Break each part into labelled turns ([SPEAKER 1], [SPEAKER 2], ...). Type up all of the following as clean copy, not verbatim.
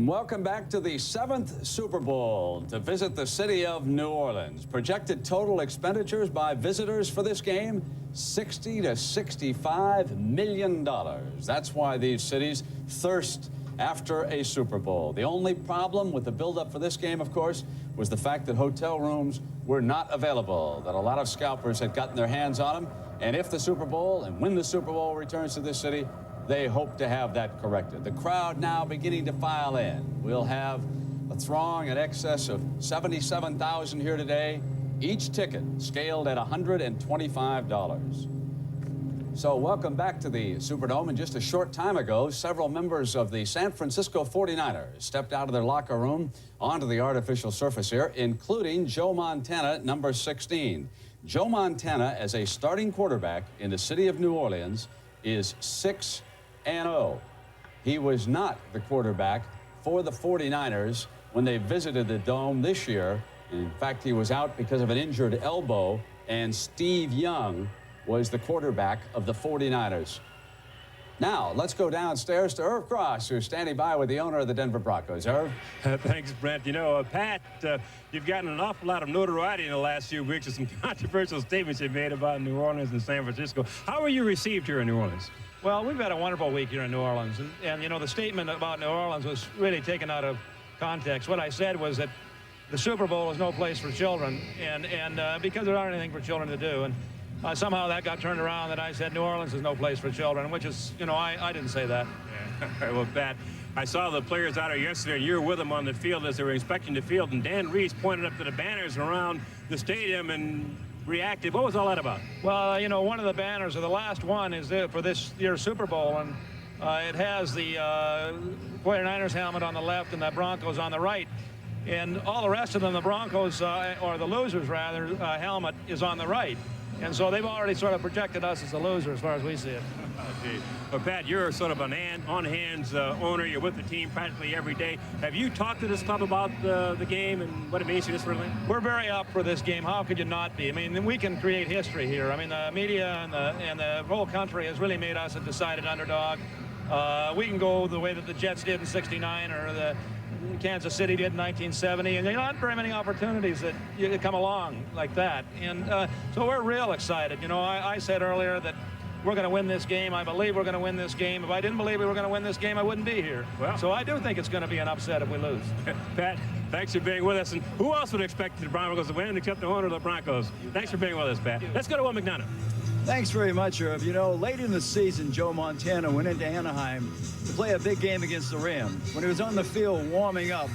[SPEAKER 1] Welcome back to the 7th Super Bowl to visit the city of New Orleans. Projected total expenditures by visitors for this game, $60 to $65 million. That's why these cities thirst after a Super Bowl. The only problem with the buildup for this game, of course, was the fact that hotel rooms were not available, that a lot of scalpers had gotten their hands on them. And if the Super Bowl and when the Super Bowl returns to this city, they hope to have that corrected. The crowd now beginning to file in. We'll have a throng in excess of 77,000 here today. Each ticket scaled at $125. So welcome back to the Superdome. And just a short time ago, several members of the San Francisco 49ers stepped out of their locker room onto the artificial surface here, including Joe Montana, number 16. Joe Montana, as a starting quarterback in the city of New Orleans, is 6-0. He was not the quarterback for the 49ers when they visited the Dome this year. In fact, he was out because of an injured elbow, and Steve Young was the quarterback of the 49ers. Now, let's go downstairs to Irv Cross, who's standing by with the owner of the Denver Broncos. Irv?
[SPEAKER 2] Thanks, Brent. You know, Pat, you've gotten an awful lot of notoriety in the last few weeks with some controversial statements you've made about New Orleans and San Francisco. How were you received here in New Orleans?
[SPEAKER 3] Well, we've had a wonderful week here in New Orleans. And you know, the statement about New Orleans was really taken out of context. What I said was that the Super Bowl is no place for children, and because there aren't anything for children to do. And somehow that got turned around, and I said New Orleans is no place for children, which is, you know, I didn't say that.
[SPEAKER 2] Yeah. All right, well, Pat, I saw the players out there yesterday, and you were with them on the field as they were inspecting the field, and Dan Reese pointed up to the banners around the stadium and reacted. What was all that about?
[SPEAKER 3] Well, you know, one of the banners, or the last one, is there for this year's Super Bowl, and it has the 49ers helmet on the left and the Broncos on the right. And all the rest of them, the Broncos, or the losers rather, helmet is on the right. And so they've already sort of projected us as a loser as far as we see it.
[SPEAKER 2] Okay. Well, Pat, you're sort of an on-hands owner. You're with the team practically every day. Have you talked to this club about the game and what it means to this really?
[SPEAKER 3] We're very up for this game. How could you not be? I mean, we can create history here. I mean, the media and the whole country has really made us a decided underdog. We can go the way that the Jets did in '69 or the Kansas City did in 1970, and there are not very many opportunities that you come along like that. And so we're real excited. You know, I said earlier that we're going to win this game. I believe we're going to win this game. If I didn't believe we were going to win this game, I wouldn't be here. Well, so I do think it's going to be an upset if we lose.
[SPEAKER 2] Pat, thanks for being with us. And who else would expect the Broncos to win except the owner of the Broncos? Thanks for being with us, Pat. Let's go to Will McDonough.
[SPEAKER 4] Thanks very much, Irv. You know, late in the season, Joe Montana went into Anaheim to play a big game against the Rams. When he was on the field warming up,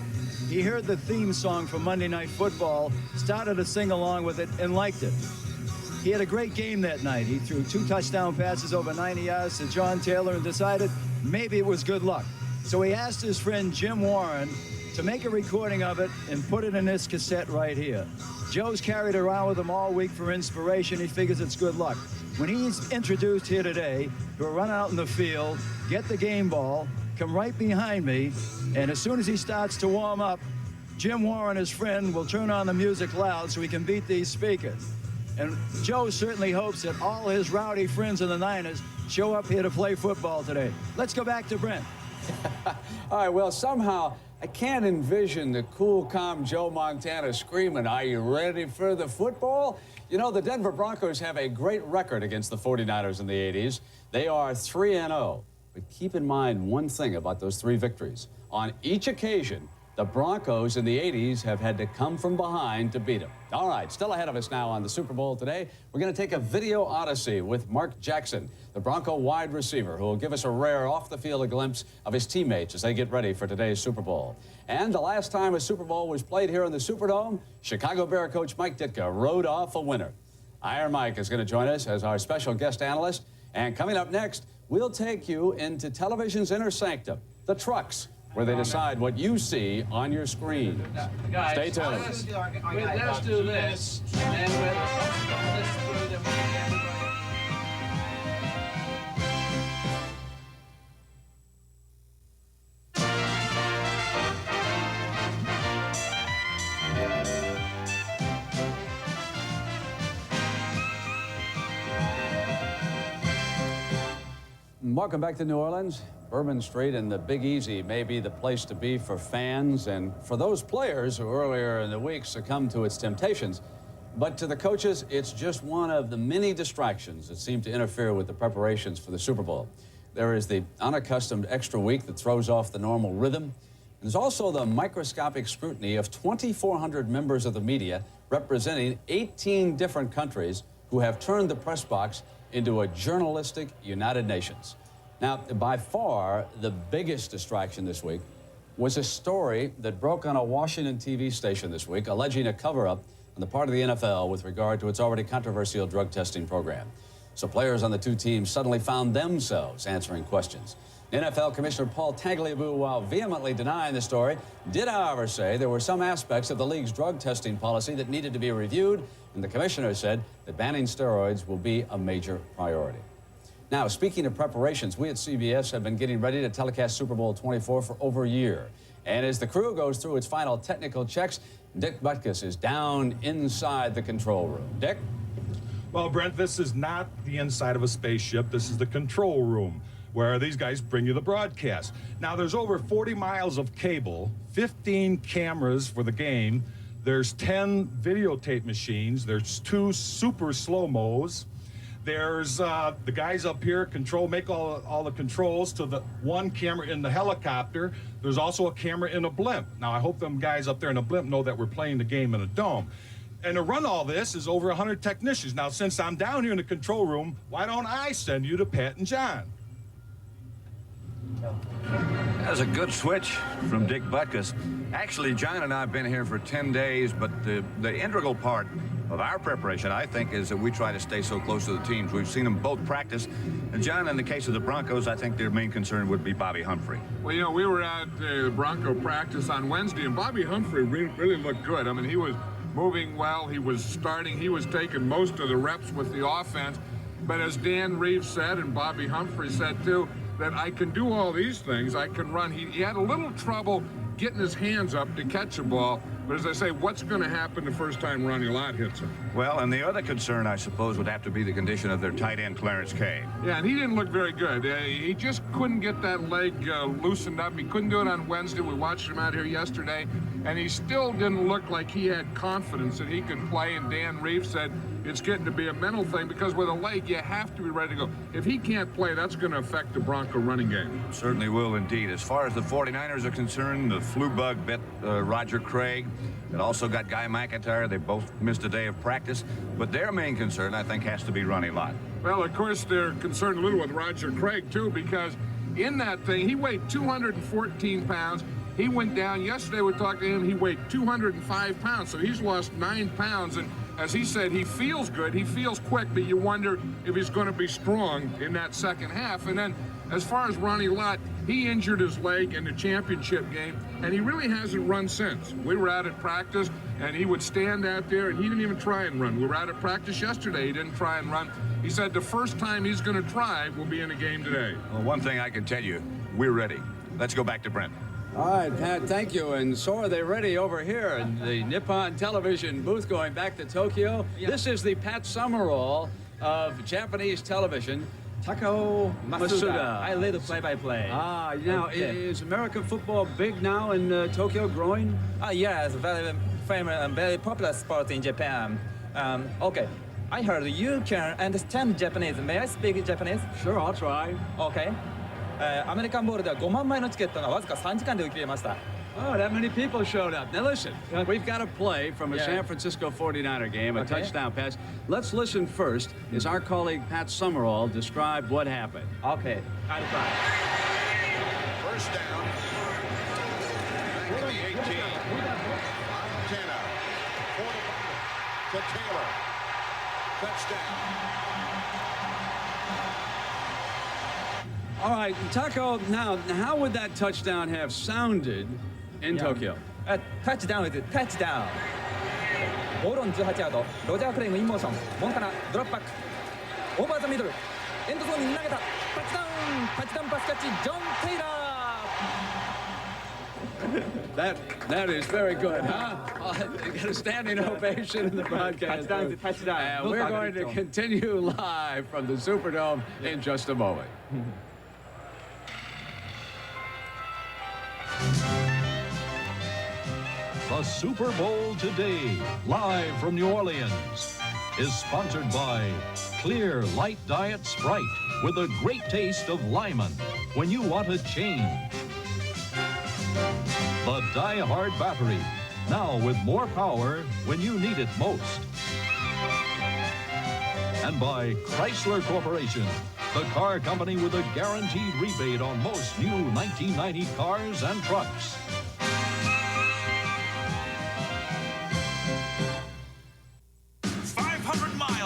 [SPEAKER 4] he heard the theme song from Monday Night Football, started to sing along with it, and liked it. He had a great game that night. He threw 2 touchdown passes over 90 yards to John Taylor and decided maybe it was good luck. So he asked his friend Jim Warren to make a recording of it and put it in this cassette right here. Joe's carried around with him all week for inspiration. He figures it's good luck. When he's introduced here today, he'll run out in the field, get the game ball, come right behind me, and as soon as he starts to warm up, Jim Warren, his friend, will turn on the music loud so he can beat these speakers. And Joe certainly hopes that all his rowdy friends in the Niners show up here to play football today. Let's go back to Brent.
[SPEAKER 1] All right, well, somehow I can't envision the cool, calm Joe Montana screaming, "Are you ready for the football?" You know, the Denver Broncos have a great record against the 49ers in the 80s. They are 3-0. But keep in mind one thing about those 3 victories. On each occasion, the Broncos in the 80s have had to come from behind to beat them. All right, still ahead of us now on the Super Bowl today, we're going to take a video odyssey with Mark Jackson, the Bronco wide receiver, who will give us a rare off-the-field glimpse of his teammates as they get ready for today's Super Bowl. And the last time a Super Bowl was played here in the Superdome, Chicago Bear coach Mike Ditka rode off a winner. Iron Mike is going to join us as our special guest analyst. And coming up next, we'll take you into television's inner sanctum, the trucks, where they decide what you see on your screen. Stay tuned.
[SPEAKER 5] Let's do this. And then let's do them.
[SPEAKER 1] Welcome back to New Orleans. Bourbon Street and the Big Easy may be the place to be for fans and for those players who earlier in the week succumbed to its temptations. But to the coaches, it's just one of the many distractions that seem to interfere with the preparations for the Super Bowl. There is the unaccustomed extra week that throws off the normal rhythm. And there's also the microscopic scrutiny of 2,400 members of the media representing 18 different countries who have turned the press box into a journalistic United Nations. Now, by far, the biggest distraction this week was a story that broke on a Washington TV station this week alleging a cover-up on the part of the NFL with regard to its already controversial drug testing program. So players on the two teams suddenly found themselves answering questions. NFL Commissioner Paul Tagliabue, while vehemently denying the story, did, however, say there were some aspects of the league's drug testing policy that needed to be reviewed, and the commissioner said that banning steroids will be a major priority. Now, speaking of preparations, we at CBS have been getting ready to telecast Super Bowl 24 for over a year. And as the crew goes through its final technical checks, Dick Butkus is down inside the control room. Dick?
[SPEAKER 6] Well, Brent, this is not the inside of a spaceship. This is the control room, where these guys bring you the broadcast. Now, there's over 40 miles of cable, 15 cameras for the game. There's 10 videotape machines. There's 2 super slow-mos. There's the guys up here make all the controls to the one camera in the helicopter. There's also a camera in a blimp. Now, I hope them guys up there in the blimp know that we're playing the game in a dome. And to run all this is over 100 technicians. Now, since I'm down here in the control room, why don't I send you to Pat and John?
[SPEAKER 7] That was a good switch from Dick Butkus. Actually, John and I have been here for 10 days, but the integral part of our preparation, I think, is that we try to stay so close to the teams. We've seen them both practice. And John, in the case of the Broncos, I think their main concern would be Bobby Humphrey.
[SPEAKER 8] Well, you know, we were at the Bronco practice on Wednesday, and Bobby Humphrey really looked good. I mean, he was moving well. He was starting. He was taking most of the reps with the offense. But as Dan Reeves said, and Bobby Humphrey said too, that I can do all these things. I can run. He had a little trouble getting his hands up to catch a ball. But as I say, what's going to happen the first time Ronnie Lott hits him?
[SPEAKER 7] Well, and the other concern, I suppose, would have to be the condition of their tight end, Clarence Cade.
[SPEAKER 8] Yeah, and he didn't look very good. He just couldn't get that leg loosened up. He couldn't do it on Wednesday. We watched him out here yesterday, and he still didn't look like he had confidence that he could play. And Dan Reeves said it's getting to be a mental thing because with a leg, you have to be ready to go. If he can't play, that's going to affect the Bronco running game.
[SPEAKER 7] Certainly will indeed. As far as the 49ers are concerned, the flu bug bit Roger Craig. It also got Guy McIntyre. They both missed a day of practice. But their main concern, I think, has to be Ronnie Lott.
[SPEAKER 8] Well, of course, they're concerned a little with Roger Craig, too, because in that thing, he weighed 214 pounds. He went down. Yesterday, we talked to him. He weighed 205 pounds, so he's lost 9 pounds. And as he said, he feels good. He feels quick, but you wonder if he's going to be strong in that second half. And then as far as Ronnie Lott, he injured his leg in the championship game, and he really hasn't run since. We were out at practice, and he would stand out there, and he didn't even try and run. We were out at practice yesterday. He didn't try and run. He said the first time he's going to try will be in a game today.
[SPEAKER 7] Well, one thing I can tell you, we're ready. Let's go back to Brent.
[SPEAKER 1] All right, Pat, thank you. And so are they ready over here in the Nippon television booth going back to Tokyo? Yeah. This is the Pat Summerall of Japanese television. Takao Masuda.
[SPEAKER 9] I lead the play-by-play.
[SPEAKER 1] Now, is American football big now in Tokyo, growing?
[SPEAKER 9] Yes, very famous and very popular sport in Japan. Okay, I heard you can understand Japanese. May I speak Japanese?
[SPEAKER 1] Sure, I'll try.
[SPEAKER 9] Okay. アメリカンボールでは5万枚のチケットがわずか3時間で売り切れました。
[SPEAKER 1] Oh, that many people showed up. Now listen, we've got a play from a San Francisco 49er game, a touchdown pass. Let's listen first as our colleague Pat Summerall described what happened.
[SPEAKER 9] Okay, I'll try.
[SPEAKER 10] First down. Back to the 18. Montana. 45 to Taylor. Touchdown.
[SPEAKER 1] All right, Taco, now, how would that touchdown have sounded in Tokyo?
[SPEAKER 9] Touchdown is touchdown. ボールオン18ヤード。ロジャー・クレイムインモーション。モンタナドロップバック。オーバーザミドル。エンドゾーンに投げた。タッチダウン。タッチダウンパスキャッチ。ジョン・テイラー。
[SPEAKER 1] That is very good, huh? Got a standing ovation in the broadcast.
[SPEAKER 9] Touchdown.
[SPEAKER 1] We're going to continue live from the Superdome in just a moment.
[SPEAKER 11] The Super Bowl Today, live from New Orleans, is sponsored by Clear Light Diet Sprite with a great taste of lemon when you want a change. The Die Hard Battery, now with more power when you need it most. And by Chrysler Corporation, the car company with a guaranteed rebate on most new 1990 cars and trucks.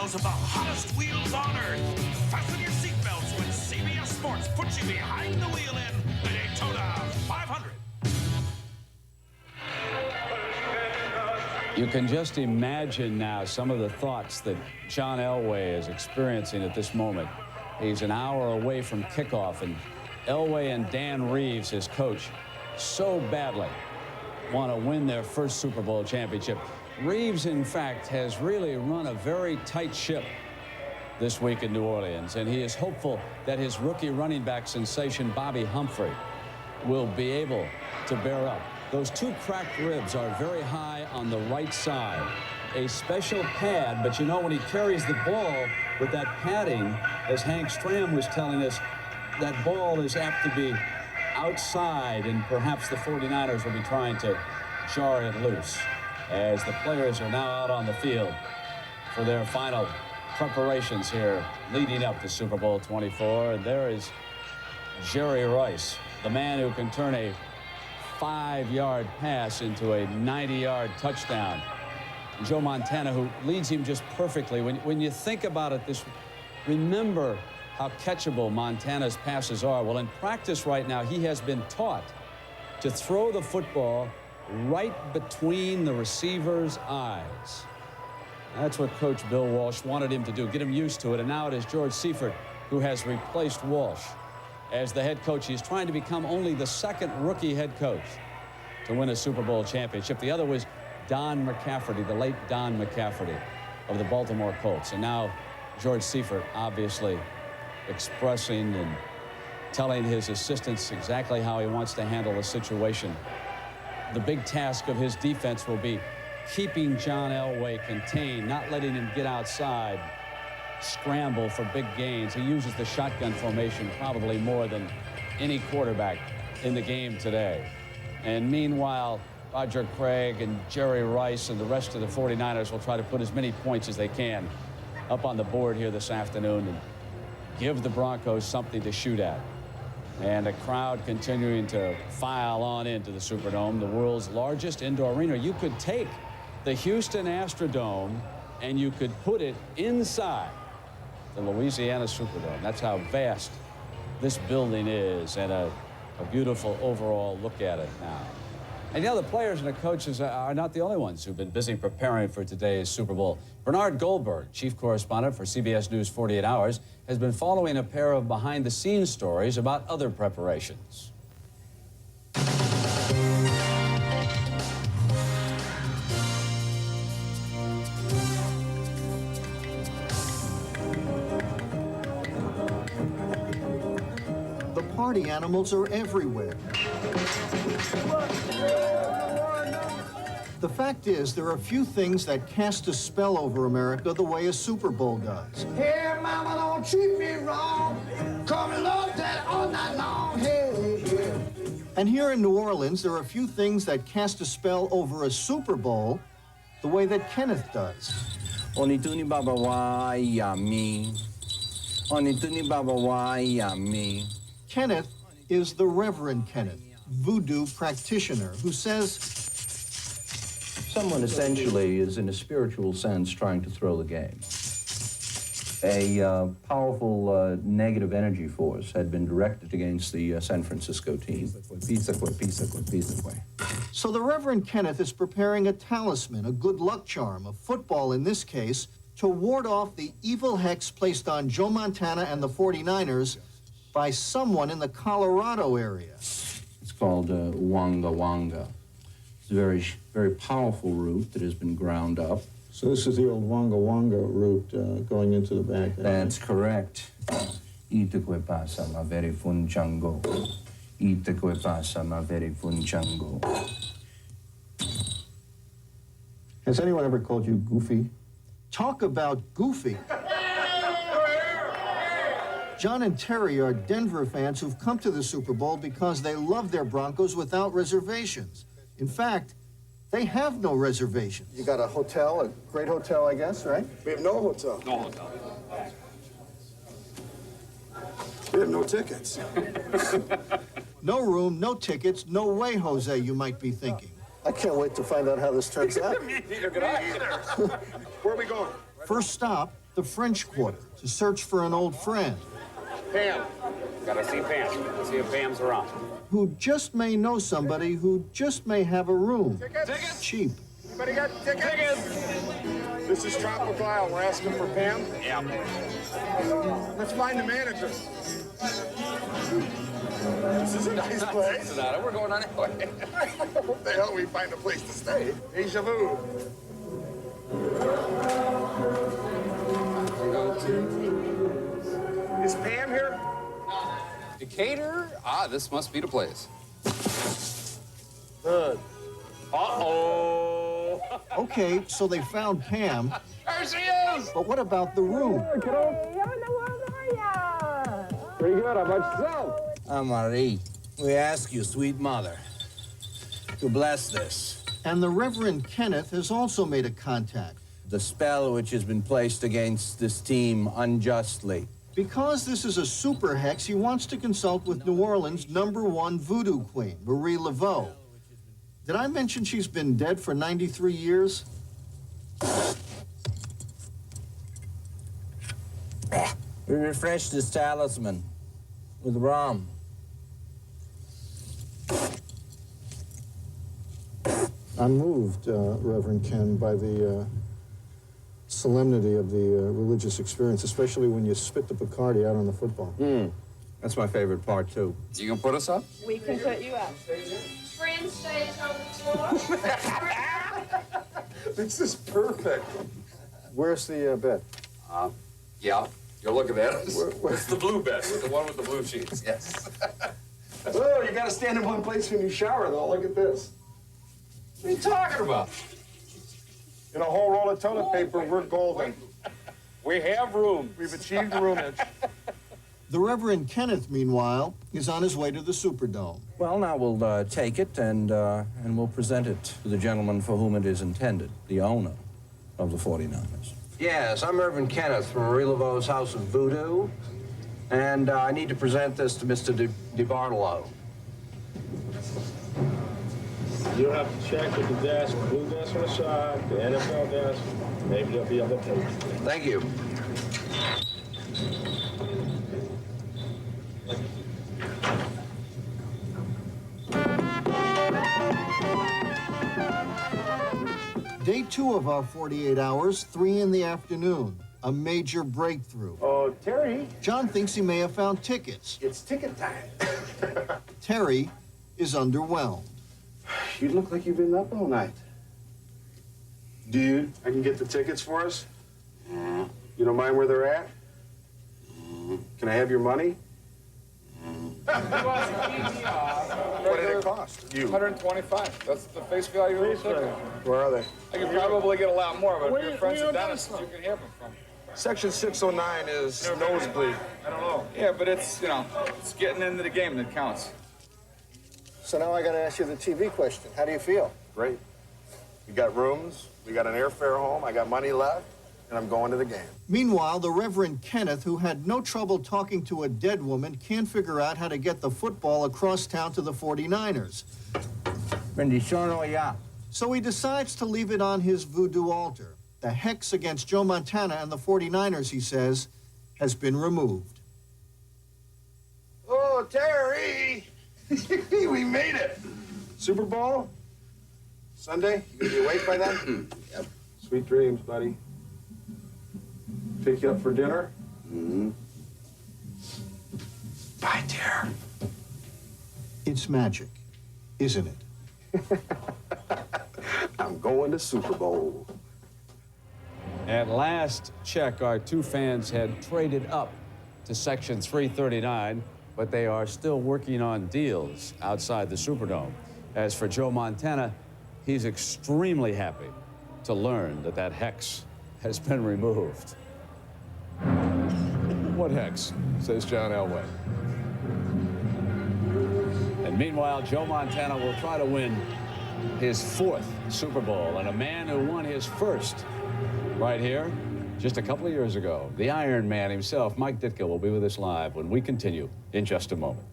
[SPEAKER 12] Of the hottest wheels on earth. Fasten your seatbelts when CBS Sports puts you behind the wheel in the Daytona 500.
[SPEAKER 1] You can just imagine now some of the thoughts that John Elway is experiencing at this moment. He's an hour away from kickoff, and Elway and Dan Reeves, his coach, so badly want to win their first Super Bowl championship. Reeves, in fact, has really run a very tight ship this week in New Orleans, and he is hopeful that his rookie running back sensation, Bobby Humphrey, will be able to bear up. Those two cracked ribs are very high on the right side. A special pad, but you know, when he carries the ball with that padding, as Hank Stram was telling us, that ball is apt to be outside, and perhaps the 49ers will be trying to jar it loose, as the players are now out on the field for their final preparations here leading up to Super Bowl 24. And there is Jerry Rice, the man who can turn a 5-yard pass into a 90-yard touchdown. Joe Montana, who leads him just perfectly. When you think about it, remember how catchable Montana's passes are. Well, in practice right now, he has been taught to throw the football right between the receiver's eyes. That's what Coach Bill Walsh wanted him to do, get him used to it. And now it is George Seifert who has replaced Walsh as the head coach. He's trying to become only the second rookie head coach to win a Super Bowl championship. The other was Don McCafferty, the late Don McCafferty of the Baltimore Colts. And now George Seifert obviously expressing and telling his assistants exactly how he wants to handle the situation. The big task of his defense will be keeping John Elway contained, not letting him get outside, scramble for big gains. He uses the shotgun formation probably more than any quarterback in the game today. And meanwhile, Roger Craig and Jerry Rice and the rest of the 49ers will try to put as many points as they can up on the board here this afternoon and give the Broncos something to shoot at. And a crowd continuing to file on into the Superdome, the world's largest indoor arena. You could take the Houston Astrodome and you could put it inside the Louisiana Superdome. That's how vast this building is, and a beautiful overall look at it now. And you know, the players and the coaches are not the only ones who've been busy preparing for today's Super Bowl. Bernard Goldberg, chief correspondent for CBS News 48 Hours, has been following a pair of behind-the-scenes stories about other preparations.
[SPEAKER 13] The party animals are everywhere. The fact is, there are few things that cast a spell over America the way a Super Bowl does.
[SPEAKER 14] Hey, mama, don't treat me wrong. Come and love that all night long. Hey, hey.
[SPEAKER 13] And here in New Orleans, there are few things that cast a spell over a Super Bowl the way that Kenneth does.
[SPEAKER 15] Onituni baba wa yami. Onituni baba wa yami.
[SPEAKER 13] Kenneth is the Reverend Kenneth, voodoo practitioner, who says
[SPEAKER 15] someone essentially is, in a spiritual sense, trying to throw the game. A powerful negative energy force had been directed against the San Francisco team.
[SPEAKER 13] So the Reverend Kenneth is preparing a talisman, a good luck charm, a football in this case, to ward off the evil hex placed on Joe Montana and the 49ers by someone in the Colorado area.
[SPEAKER 15] It's called Wanga Wanga. It's a very, very powerful root that has been ground up.
[SPEAKER 16] So this is the old Wanga Wanga root going into the back.
[SPEAKER 15] That's correct. Ite que pasa, ma veri funchango. Ite que pasa, ma veri funchango.
[SPEAKER 16] Has anyone ever called you Goofy?
[SPEAKER 13] Talk about goofy. John and Terry are Denver fans who've come to the Super Bowl because they love their Broncos without reservations. In fact, they have no reservations.
[SPEAKER 16] You got a hotel, a great hotel, I guess, right?
[SPEAKER 17] We have no hotel.
[SPEAKER 1] No hotel.
[SPEAKER 17] We have no tickets.
[SPEAKER 13] No room, no tickets, no way, Jose, you might be thinking.
[SPEAKER 16] I can't wait to find out how this turns out.
[SPEAKER 17] Neither could I either. Where are we going?
[SPEAKER 13] First stop, the French Quarter, to search for an old friend.
[SPEAKER 1] Pam. Gotta see Pam. See if Pam's around.
[SPEAKER 13] Who just may know somebody who just may have a room.
[SPEAKER 17] Tickets?
[SPEAKER 13] Cheap.
[SPEAKER 17] Anybody got tickets? This is Tropical Isle. We're asking for Pam.
[SPEAKER 1] Yeah.
[SPEAKER 17] Let's find the manager. This is a nice place.
[SPEAKER 1] We're going on anyway.
[SPEAKER 17] What the hell we find a place to stay? Deja vu. Is Pam here?
[SPEAKER 5] Decatur? Ah, this must be the place.
[SPEAKER 17] Good.
[SPEAKER 1] Uh-oh.
[SPEAKER 13] Okay, so they found Pam.
[SPEAKER 5] There she is!
[SPEAKER 13] But what about the room?
[SPEAKER 17] Pretty good. How about yourself?
[SPEAKER 18] Marie, we ask you, sweet mother, to bless this.
[SPEAKER 13] And the Reverend Kenneth has also made a contact.
[SPEAKER 18] The spell which has been placed against this team unjustly.
[SPEAKER 13] Because this is a super hex, he wants to consult with New Orleans' #1 voodoo queen, Marie Laveau. Did I mention she's been dead for 93 years?
[SPEAKER 18] We refresh this talisman with rum.
[SPEAKER 16] I'm moved, Reverend Ken, by the solemnity of the religious experience, especially when you spit the Bacardi out on the football.
[SPEAKER 18] That's my favorite part, too.
[SPEAKER 5] You gonna put us up?
[SPEAKER 19] We can put you up. Friends stays on the floor.
[SPEAKER 17] This is perfect.
[SPEAKER 16] Where's the bed?
[SPEAKER 5] Yeah. You're looking at us. It's the blue bed, the one with the blue sheets. Yes.
[SPEAKER 17] Oh, you gotta stand in one place when you shower, though. Look at this.
[SPEAKER 5] What are you talking about?
[SPEAKER 17] In a whole roll of toilet paper, we're golden.
[SPEAKER 3] We have room.
[SPEAKER 17] We've achieved roomage.
[SPEAKER 13] The Reverend Kenneth, meanwhile, is on his way to the Superdome.
[SPEAKER 18] Well, now we'll take it and we'll present it to the gentleman for whom it is intended, the owner of the 49ers. Yes, I'm Reverend Kenneth from Marie Laveau's House of Voodoo, and I need to present this to Mr. DeBartolo.
[SPEAKER 3] You'll have to check with the desk, blue desk on the side, the NFL desk. Maybe there'll be other papers.
[SPEAKER 18] Thank you.
[SPEAKER 13] Day 2 of our 48 hours, 3 in the afternoon. A major breakthrough.
[SPEAKER 17] Oh, Terry.
[SPEAKER 13] John thinks he may have found tickets.
[SPEAKER 17] It's ticket time.
[SPEAKER 13] Terry is underwhelmed.
[SPEAKER 17] You look like you've been up all night. Dude, I can get the tickets for us? You don't mind where they're at? Can I have your money? What did it cost? You.
[SPEAKER 5] 125. That's the face value of the ticket.
[SPEAKER 17] Where are they?
[SPEAKER 5] I could probably get a lot more, but if your friends at Dennis, you can have them from.
[SPEAKER 17] Section 609 is nosebleed.
[SPEAKER 5] I don't know. Yeah, but it's, you know, it's getting into the game that counts.
[SPEAKER 16] So now I got to ask you the TV question. How do you feel?
[SPEAKER 17] Great. We got rooms, we got an airfare home, I got money left, and I'm going to the game.
[SPEAKER 13] Meanwhile, the Reverend Kenneth, who had no trouble talking to a dead woman, can't figure out how to get the football across town to the 49ers. So he decides to leave it on his voodoo altar. The hex against Joe Montana and the 49ers, he says, has been removed.
[SPEAKER 17] Oh, Terry! We made it! Super Bowl? Sunday? You gonna be awake by then?
[SPEAKER 5] Yep.
[SPEAKER 17] Sweet dreams, buddy. Pick you up for dinner?
[SPEAKER 5] Mm-hmm.
[SPEAKER 17] Bye, dear.
[SPEAKER 13] It's magic, isn't it?
[SPEAKER 17] I'm going to Super Bowl.
[SPEAKER 1] At last check, our two fans had traded up to Section 339, but they are still working on deals outside the Superdome. As for Joe Montana, he's extremely happy to learn that that hex has been removed. What hex? Says John Elway. And meanwhile, Joe Montana will try to win his 4th Super Bowl, and a man who won his 1st right here just a couple of years ago. The Iron Man himself, Mike Ditka, will be with us live when we continue in just a moment.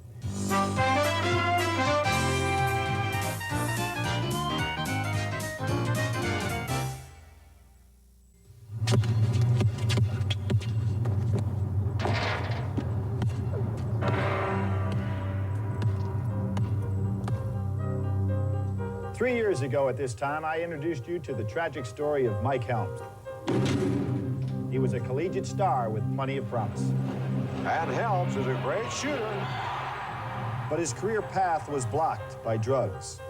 [SPEAKER 4] 3 years ago at this time, I introduced you to the tragic story of Mike Helms. He was a collegiate star with plenty of promise.
[SPEAKER 17] And Helms is a great shooter.
[SPEAKER 4] But his career path was blocked by drugs.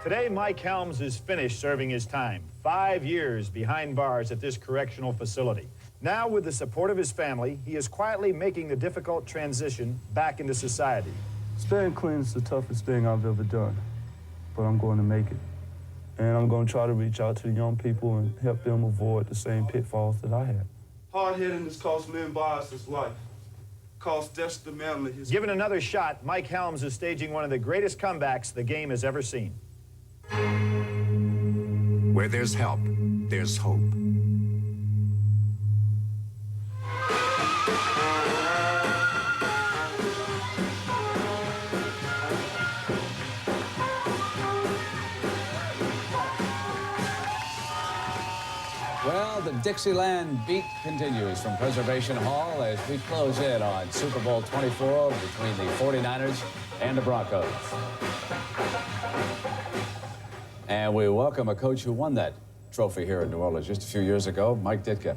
[SPEAKER 4] Today, Mike Helms is finished serving his time. 5 years behind bars at this correctional facility. Now, with the support of his family, he is quietly making the difficult transition back into society.
[SPEAKER 20] Staying clean is the toughest thing I've ever done, but I'm going to make it. And I'm going to try to reach out to the young people and help them avoid the same pitfalls that I had. Hard-headedness cost Lynn Bias his life. Cost Dexter Manley his...
[SPEAKER 4] Given another shot, Mike Helms is staging one of the greatest comebacks the game has ever seen.
[SPEAKER 21] Where there's help, there's hope.
[SPEAKER 1] Well, the Dixieland beat continues from Preservation Hall as we close in on Super Bowl 24 between the 49ers and the Broncos. And we welcome a coach who won that trophy here in New Orleans just a few years ago, Mike Ditka.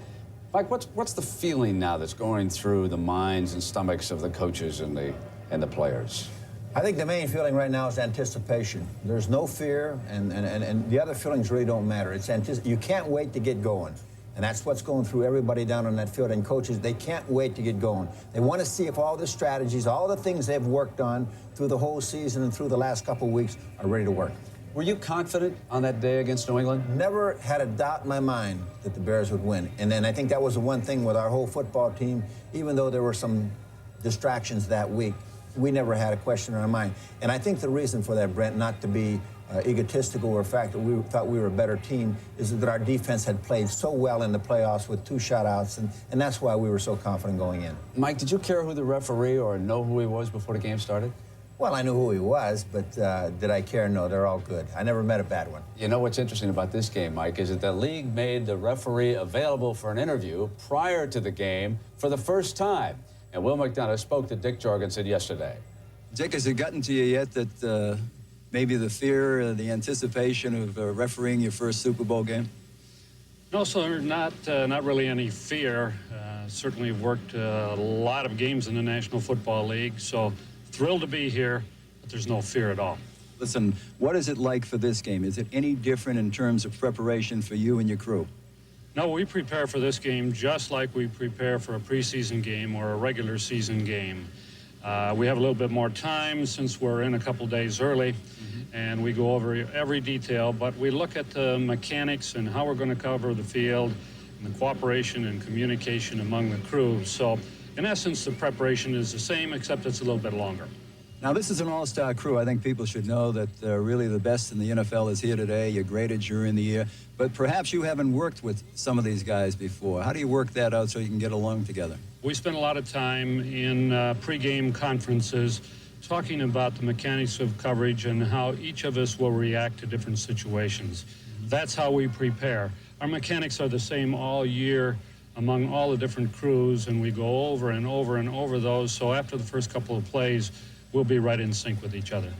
[SPEAKER 1] Mike, what's the feeling now that's going through the minds and stomachs of the coaches and the players?
[SPEAKER 22] I think the main feeling right now is anticipation. There's no fear, and the other feelings really don't matter. It's you can't wait to get going. And that's what's going through everybody down on that field. And coaches, they can't wait to get going. They want to see if all the strategies, all the things they've worked on through the whole season and through the last couple of weeks are ready to work.
[SPEAKER 1] Were you confident on that day against New England?
[SPEAKER 22] Never had a doubt in my mind that the Bears would win. And then I think that was the one thing with our whole football team, even though there were some distractions that week, we never had a question in our mind. And I think the reason for that, Brent, not to be egotistical or the fact that we thought we were a better team, is that our defense had played so well in the playoffs with 2 shutouts, and that's why we were so confident going in.
[SPEAKER 1] Mike, did you care who the referee or know who he was before the game started?
[SPEAKER 22] Well, I knew who he was, but did I care? No, they're all good. I never met a bad one.
[SPEAKER 1] You know what's interesting about this game, Mike, is that the league made the referee available for an interview prior to the game for the first time. And Will McDonough spoke to Dick Jorgensen yesterday.
[SPEAKER 23] Dick, has it gotten to you yet that maybe the fear, the anticipation of refereeing your first Super Bowl game?
[SPEAKER 24] No, sir, not really any fear. Certainly worked a lot of games in the National Football League, so thrilled to be here, but there's no fear at all.
[SPEAKER 23] Listen, what is it like for this game? Is it any different in terms of preparation for you and your crew?
[SPEAKER 24] No, we prepare for this game just like we prepare for a preseason game or a regular season game. We have a little bit more time since we're in a couple days early, and we go over every detail, but we look at the mechanics and how we're going to cover the field and the cooperation and communication among the crew. So, in essence, the preparation is the same, except it's a little bit longer.
[SPEAKER 23] Now, this is an all-star crew. I think people should know that really the best in the NFL is here today. You're graded during the year, but perhaps you haven't worked with some of these guys before. How do you work that out so you can get along together?
[SPEAKER 24] We spend a lot of time in pregame conferences talking about the mechanics of coverage and how each of us will react to different situations. That's how we prepare. Our mechanics are the same all year among all the different crews, and we go over and over and over those, so after the first couple of plays, we'll be right in sync with each other.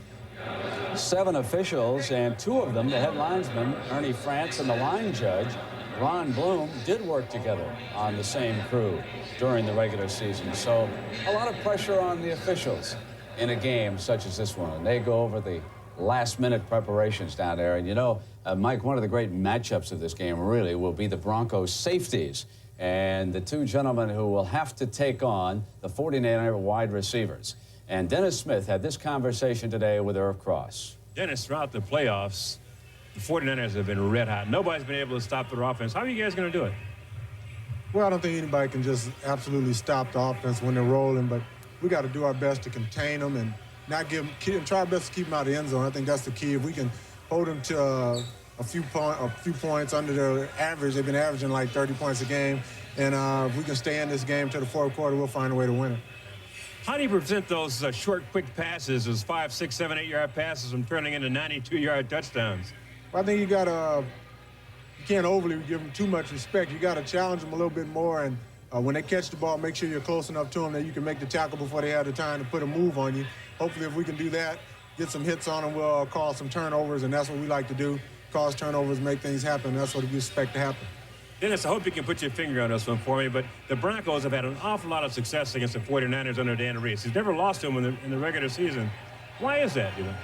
[SPEAKER 1] 7 officials, and 2 of them, the head linesman, Ernie France, and the line judge, Ron Bloom, did work together on the same crew during the regular season. So a lot of pressure on the officials in a game such as this one. And they go over the last-minute preparations down there. And you know, Mike, one of the great matchups of this game really will be the Broncos safeties and the 2 gentlemen who will have to take on the 49er wide receivers. And Dennis Smith had this conversation today with Irv Cross.
[SPEAKER 2] Dennis, throughout the playoffs, the 49ers have been red hot. Nobody's been able to stop their offense. How are you guys going to do it?
[SPEAKER 17] Well, I don't think anybody can just absolutely stop the offense when they're rolling, but we got to do our best to contain them and not try our best to keep them out of the end zone. I think that's the key. If we can hold them to a few points under their average, they've been averaging like 30 points a game, and if we can stay in this game to the fourth quarter, we'll find a way to win it.
[SPEAKER 2] How do you prevent those short, quick passes, those 5, 6, 7, 8-yard passes from turning into 92-yard touchdowns?
[SPEAKER 17] Well, I think you can't overly give them too much respect. You got to challenge them a little bit more, and when they catch the ball, make sure you're close enough to them that you can make the tackle before they have the time to put a move on you. Hopefully, if we can do that, get some hits on them, we'll cause some turnovers, and that's what we like to do. Cause turnovers, make things happen. That's what we expect to happen.
[SPEAKER 2] Dennis, I hope you can put your finger on this one for me, but the Broncos have had an awful lot of success against the 49ers under Dan Reese. He's never lost to them in the regular season. Why is that, you know?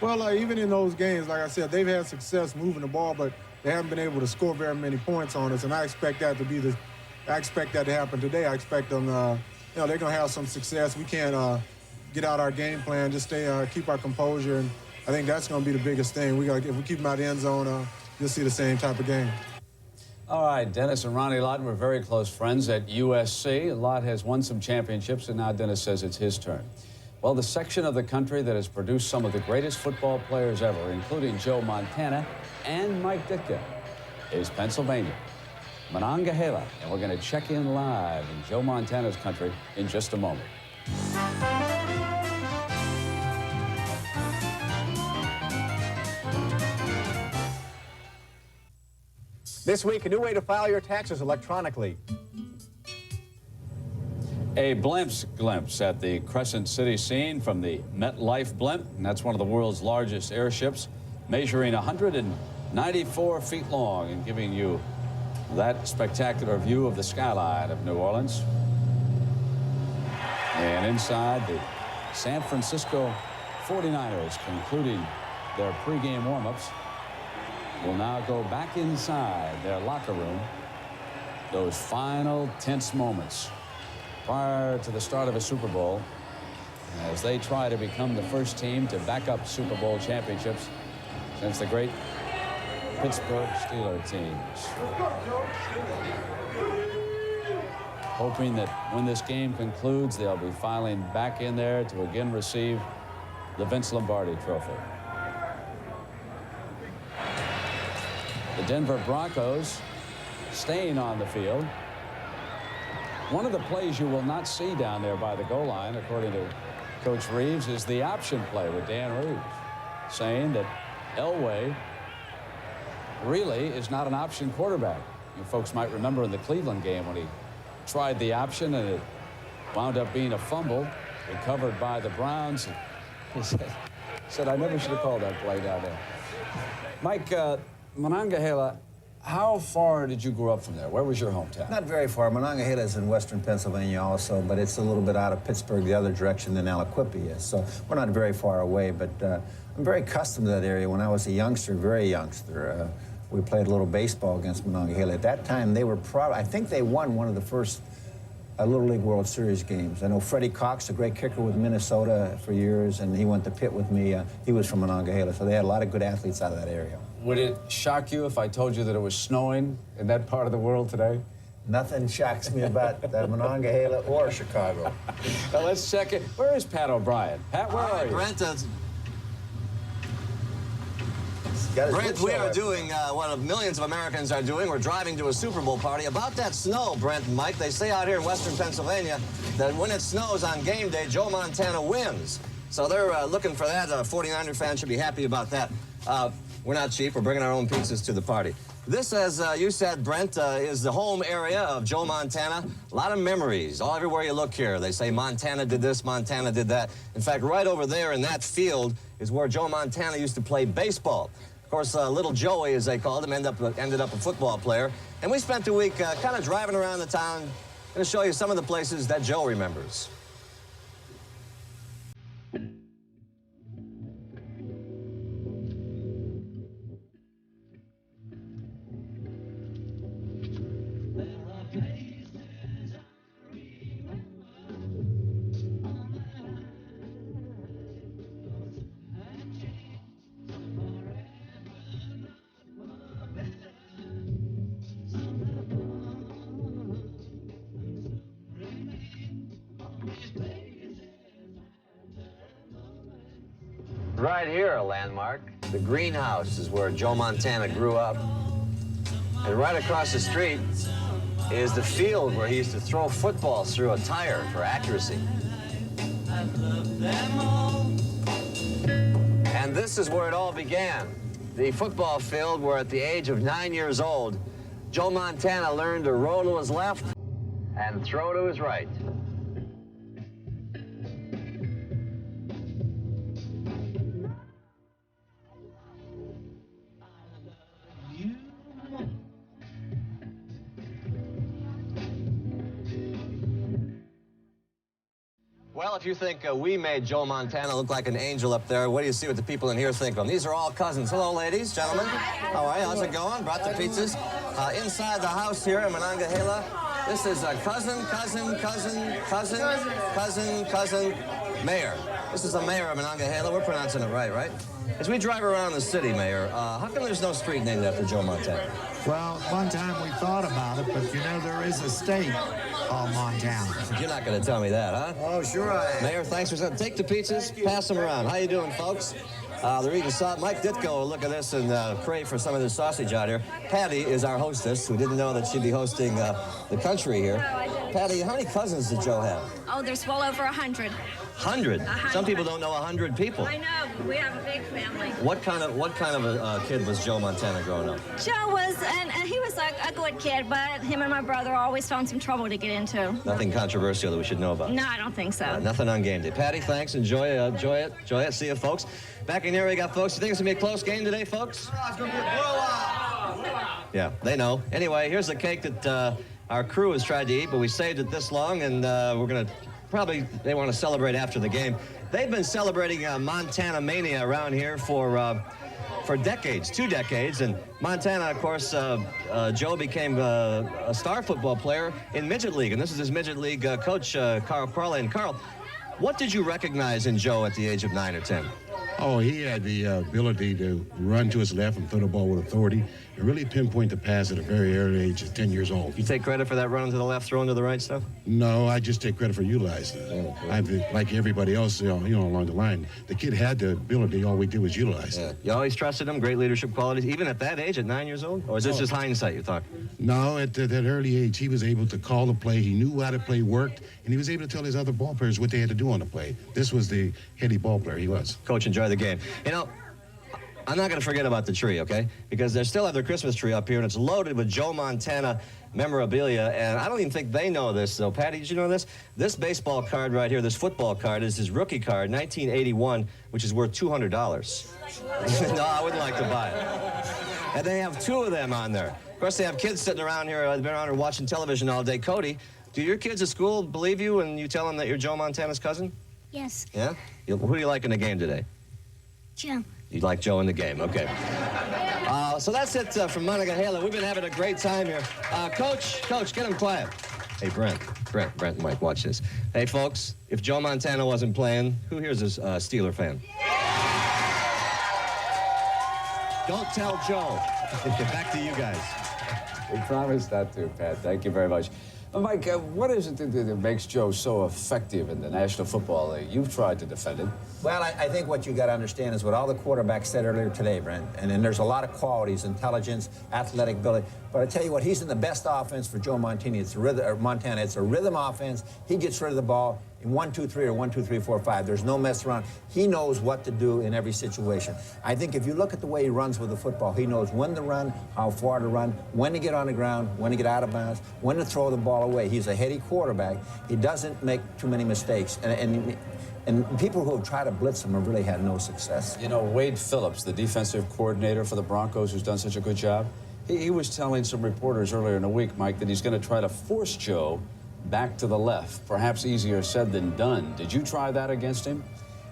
[SPEAKER 17] Well, even in those games, like I said, they've had success moving the ball, but they haven't been able to score very many points on us, and I expect that to happen today. I expect them, they're going to have some success. We can't get out our game plan, just keep our composure, and I think that's going to be the biggest thing. If we keep them out of the end zone, you'll see the same type of game.
[SPEAKER 1] All right, Dennis and Ronnie Lott were very close friends at USC. Lott has won some championships, and now Dennis says it's his turn. Well, the section of the country that has produced some of the greatest football players ever, including Joe Montana and Mike Ditka, is Pennsylvania. Monongahela, and we're going to check in live in Joe Montana's country in just a moment.
[SPEAKER 6] This week, a new way to file your taxes electronically.
[SPEAKER 1] A glimpse at the Crescent City scene from the MetLife blimp. And that's one of the world's largest airships, measuring 194 feet long and giving you that spectacular view of the skyline of New Orleans. And inside, the San Francisco 49ers concluding their pregame warm-ups will now go back inside their locker room. Those final tense moments prior to the start of a Super Bowl as they try to become the first team to back up Super Bowl championships since the great Pittsburgh Steelers teams. Hoping that when this game concludes, they'll be filing back in there to again receive the Vince Lombardi Trophy. The Denver Broncos staying on the field. One of the plays you will not see down there by the goal line, according to Coach Reeves, is the option play with Dan Reeves, saying that Elway really is not an option quarterback. You folks might remember in the Cleveland game when he tried the option and it wound up being a fumble recovered by the Browns. He said, I never should have called that play down there. Mike, Monongahela, how far did you grow up from there? Where was your hometown?
[SPEAKER 22] Not very far. Monongahela is in western Pennsylvania also, but it's a little bit out of Pittsburgh, the other direction than Aliquippa is. So we're not very far away, but I'm very accustomed to that area. When I was a youngster, very youngster, we played a little baseball against Monongahela. At that time, they were I think they won one of the first Little League World Series games. I know Freddie Cox, the great kicker with Minnesota for years, and he went to Pitt with me. He was from Monongahela, so they had a lot of good athletes out of that area.
[SPEAKER 1] Would it shock you if I told you that it was snowing in that part of the world today?
[SPEAKER 22] Nothing shocks me about Monongahela or Chicago.
[SPEAKER 1] Well, let's check it. Where is Pat O'Brien? Pat, where are you?
[SPEAKER 7] Brent, Brent, we are doing what millions of Americans are doing. We're driving to a Super Bowl party. About that snow, Brent and Mike, they say out here in western Pennsylvania that when it snows on game day, Joe Montana wins. So they're looking for that. 49er fans should be happy about that. We're not cheap. We're bringing our own pizzas to the party. This, as you said, Brent, is the home area of Joe Montana. A lot of memories everywhere you look here. They say Montana did this, Montana did that. In fact, right over there in that field is where Joe Montana used to play baseball. Of course, little Joey, as they called him, ended up a football player. And we spent the week kind of driving around the town. I'm going to show you some of the places that Joe remembers. Right here, a landmark. The greenhouse is where Joe Montana grew up. And right across the street is the field where he used to throw footballs through a tire for accuracy. And this is where it all began. The football field where at the age of 9 years old, Joe Montana learned to roll to his left and throw to his right. Well, if you think we made Joe Montana look like an angel up there, what do you see what the people in here think of him? These are all cousins. Hello, ladies, gentlemen. How are you? How's it going? Brought the pizzas. Inside the house here in Monongahela, this is a cousin, Mayor. This is the mayor of Monongahela. We're pronouncing it right? As we drive around the city, Mayor, how come there's no street named after Joe Montana?
[SPEAKER 8] Well, one time we thought about it, but you know, there is a state called Montana.
[SPEAKER 7] You're not going to tell me that, huh?
[SPEAKER 8] Oh, sure I am.
[SPEAKER 7] Mayor, thanks for something. Take the pizzas, pass them around. How you doing, folks? They're eating sausage. Mike Ditko will look at this and crave for some of this sausage out here. Patty is our hostess, who didn't know that she'd be hosting the country here. Patty, how many cousins did Joe have?
[SPEAKER 9] Oh, there's well over 100.
[SPEAKER 7] 100? Some people don't know 100 people.
[SPEAKER 9] I know. We have a big family.
[SPEAKER 7] What kind of a kid was Joe Montana growing up?
[SPEAKER 9] Joe was, and he was a good kid, but him and my brother always found some trouble to get into.
[SPEAKER 7] Nothing controversial that we should know about?
[SPEAKER 9] No, I don't think so.
[SPEAKER 7] Nothing on game day. Patty, thanks. Enjoy it. See you, folks. Back in here, we got folks. You think it's going to be a close game today, folks?
[SPEAKER 8] It's going to be a blowout.
[SPEAKER 7] Yeah, they know. Anyway, here's the cake that our crew has tried to eat, but we saved it this long, and we're going to they want to celebrate after the game. They've been celebrating Montana Mania around here for decades, 2 decades. And Montana, of course, Joe became a star football player in Midget League. And this is his Midget League coach, Carl Crawley. And Carl, what did you recognize in Joe at the age of 9 or 10?
[SPEAKER 10] Oh, he had the ability to run to his left and throw the ball with authority and really pinpoint the pass at a very early age of 10 years old.
[SPEAKER 7] You take credit for that running to the left, throwing to the right stuff?
[SPEAKER 10] No, I just take credit for utilizing it. Okay. Like everybody else, along the line, the kid had the ability. All we did was utilize it.
[SPEAKER 7] You always trusted him, great leadership qualities, even at that age, at 9 years old? Or is this just hindsight you're talking?
[SPEAKER 10] No, at that early age, he was able to call the play. He knew how the play worked, and he was able to tell his other ball players what they had to do on the play. This was the heady ball player he was.
[SPEAKER 7] Coach, enjoy the game. You know, I'm not going to forget about the tree, okay? Because they still have their Christmas tree up here, and it's loaded with Joe Montana memorabilia, and I don't even think they know this, though. Patty, did you know this? This baseball card right here, this football card, is his rookie card, 1981, which is worth $200. No, I wouldn't like to buy it. And they have 2 of them on there. Of course, they have kids sitting around here, they've been around here watching television all day. Cody, do your kids at school believe you when you tell them that you're Joe Montana's cousin?
[SPEAKER 9] Yes.
[SPEAKER 7] Yeah? Who do you like in the game today?
[SPEAKER 9] Joe.
[SPEAKER 7] You like Joe in the game, okay. So that's it from Monongahela. We've been having a great time here. Coach, get him quiet. Hey, Brent and Mike, watch this. Hey, folks, if Joe Montana wasn't playing, who here's a Steeler fan? Don't tell Joe. Back to you guys.
[SPEAKER 1] We promised that to, Pat. Thank you very much. Mike, what is it that makes Joe so effective in the National Football League? You've tried to defend him.
[SPEAKER 22] Well, I think what you got to understand is what all the quarterbacks said earlier today, Brent. And then there's a lot of qualities, intelligence, athletic ability. But I tell you what, he's in the best offense for Joe Montana. It's a rhythm offense. He gets rid of the ball in 1, 2, 3 or 1, 2, 3, 4, 5. There's no mess around. He knows what to do in every situation. I think if you look at the way he runs with the football, he knows when to run, how far to run, when to get on the ground, when to get out of bounds, when to throw the ball away. He's a heady quarterback. He doesn't make too many mistakes. And people who have tried to blitz him have really had no success.
[SPEAKER 1] You know, Wade Phillips, the defensive coordinator for the Broncos, who's done such a good job, he was telling some reporters earlier in the week, Mike, that he's going to try to force Joe back to the left. Perhaps easier said than done. Did you try that against him?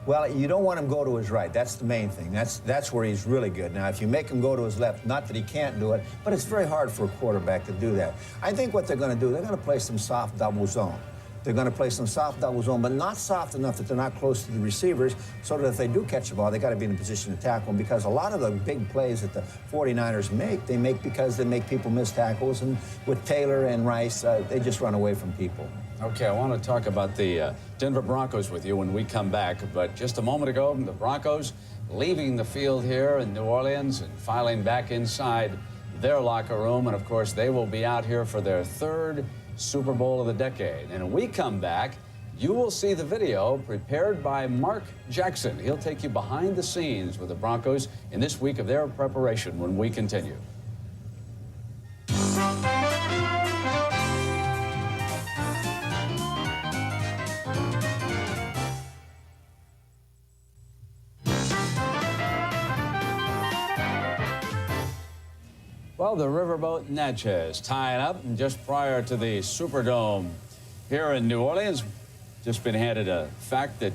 [SPEAKER 22] Well, you don't want him to go to his right. That's the main thing. That's where he's really good. Now, if you make him go to his left, not that he can't do it, but it's very hard for a quarterback to do that. I think what they're going to do, they're going to play some soft double zone. They're going to play some soft double zone, but not soft enough that they're not close to the receivers, so that if they do catch the ball, they got to be in a position to tackle them, because a lot of the big plays that the 49ers make, they make because they make people miss tackles, and with Taylor and Rice, they just run away from people.
[SPEAKER 1] Okay, I want to talk about the Denver Broncos with you when we come back, but just a moment ago, the Broncos leaving the field here in New Orleans and filing back inside their locker room, and of course they will be out here for their third Super Bowl of the decade. And when we come back, you will see the video prepared by Mark Jackson. He'll take you behind the scenes with the Broncos in this week of their preparation when we continue. Well, the riverboat Natchez tying up, and just prior to the Superdome here in New Orleans, just been handed a fact that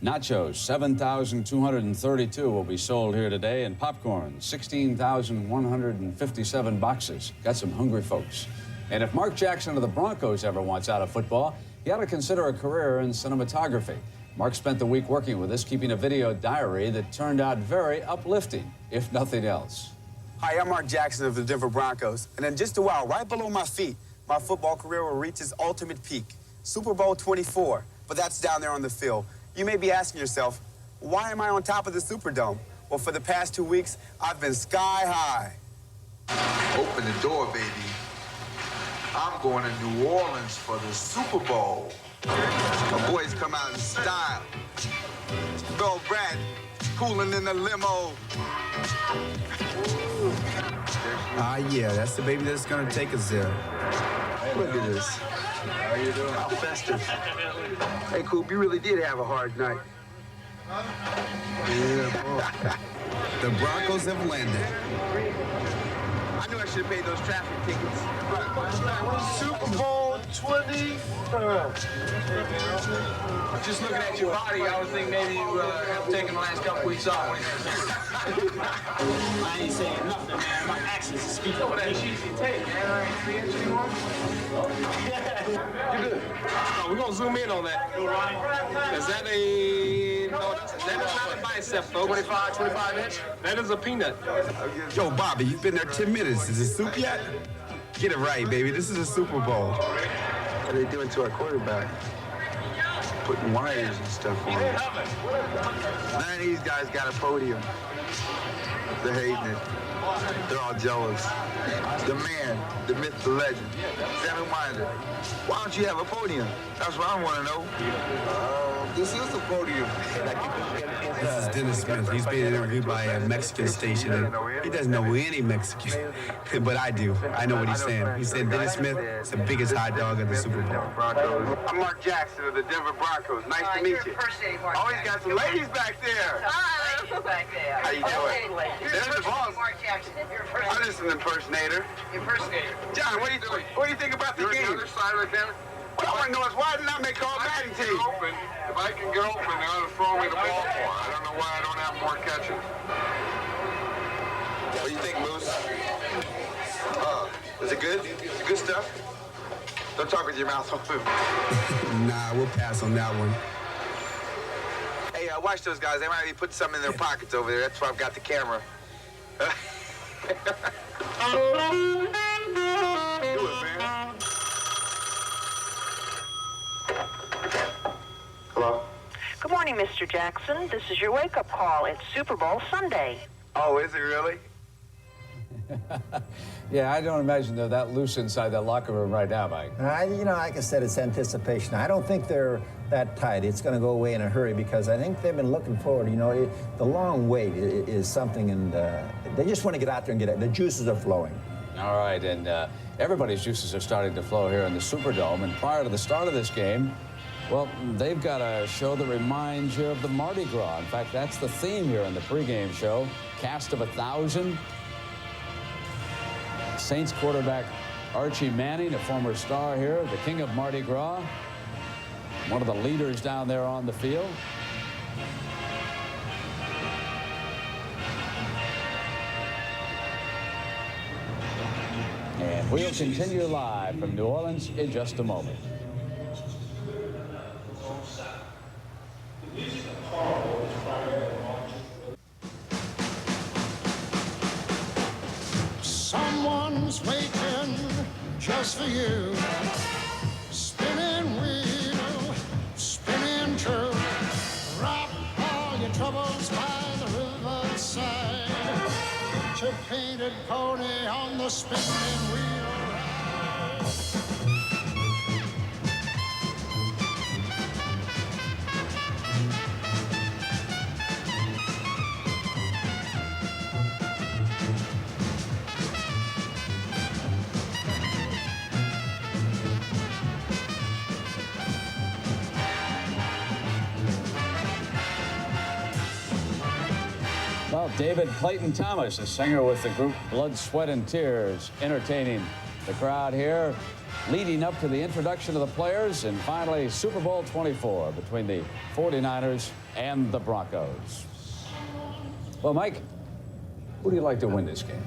[SPEAKER 1] nachos, 7,232 will be sold here today, and popcorn, 16,157 boxes. Got some hungry folks. And if Mark Jackson of the Broncos ever wants out of football, he ought to consider a career in cinematography. Mark spent the week working with us, keeping a video diary that turned out very uplifting, if nothing else.
[SPEAKER 11] Hi, I'm Mark Jackson of the Denver Broncos. And in just a while, right below my feet, my football career will reach its ultimate peak, Super Bowl 24. But that's down there on the field. You may be asking yourself, why am I on top of the Superdome? Well, for the past 2 weeks, I've been sky high.
[SPEAKER 12] Open the door, baby. I'm going to New Orleans for the Super Bowl. My boys come out in style. Bill Brad, cooling in the limo.
[SPEAKER 14] Yeah, that's the baby that's gonna take us there.
[SPEAKER 12] Look at this. How you doing? How festive. Hey, Coop, you really did have a hard night.
[SPEAKER 14] Yeah, boy. The Broncos have landed.
[SPEAKER 12] I knew I should have paid those traffic tickets. Super Bowl 24.
[SPEAKER 11] Just looking at your body, I was thinking maybe you have taken the last couple weeks off.
[SPEAKER 15] I ain't saying nothing, man. My actions speak
[SPEAKER 11] Over
[SPEAKER 15] for
[SPEAKER 11] that
[SPEAKER 15] me.
[SPEAKER 11] cheesy tape, man. I ain't 3 inches anymore. You're good. Oh, we're gonna zoom in on that. Is that a... No, that is not a bicep, though. 25 inch? That is a peanut.
[SPEAKER 14] Yo, Bobby, you've been there 10 minutes. Is it soup yet? Get it right, baby. This is a Super Bowl.
[SPEAKER 12] What are they doing to our quarterback? Putting wires and stuff on him. None of these guys got a podium. They're hating it. They're all jealous. The man, the myth, the legend, Sammy Winder. Why don't you have a podium? That's what I want to know. This is a podium.
[SPEAKER 14] This is Dennis Smith. He's being interviewed by a Mexican station, and he doesn't know any Mexican. But I do. I know what he's saying. He's saying Dennis Smith is the biggest hot dog of the Super Bowl.
[SPEAKER 12] I'm Mark Jackson of the Denver Broncos. Nice to meet you. Oh, he's got some ladies back there.
[SPEAKER 19] Back there.
[SPEAKER 12] How you doing? There's the boss.
[SPEAKER 19] Mark Jackson.
[SPEAKER 12] I'm just an impersonator. John, what do you think about the game? Other side of the camera. What I want to know is why didn't I make all batting team? If I can get open, they ought to throw me the ball more. I don't know why I don't have more catches. What do you think, Moose? Is it good? Is it good stuff? Don't talk with your mouth open.
[SPEAKER 14] Nah, we'll pass on that one.
[SPEAKER 12] Hey, watch those guys. They might be putting something in their pockets over there. That's why I've got the camera. Do it, man. Hello?
[SPEAKER 25] Good morning, Mr. Jackson. This is your wake-up call. It's Super Bowl Sunday.
[SPEAKER 12] Oh, is it really?
[SPEAKER 1] Yeah, I don't imagine they're that loose inside that locker room right now, Mike.
[SPEAKER 22] You know, like I said, it's anticipation. I don't think they're that tight. It's going to go away in a hurry because I think they've been looking forward. You know, the long wait is something, and they just want to get out there and get it. The juices are flowing.
[SPEAKER 1] All right, and everybody's juices are starting to flow here in the Superdome. And prior to the start of this game, well, they've got a show that reminds you of the Mardi Gras. In fact, that's the theme here in the pregame show. Cast of 1,000. Saints quarterback Archie Manning, a former star here, the king of Mardi Gras, one of the leaders down there on the field. And we'll continue live from New Orleans in just a moment.
[SPEAKER 26] Someone's waiting just for you, spinning
[SPEAKER 3] watch a painted pony on the spinning wheel.
[SPEAKER 1] Well, David Clayton Thomas, a singer with the group Blood, Sweat, and Tears, entertaining the crowd here, leading up to the introduction of the players, and finally Super Bowl 24 between the 49ers and the Broncos. Well, Mike, who do you like to win this game?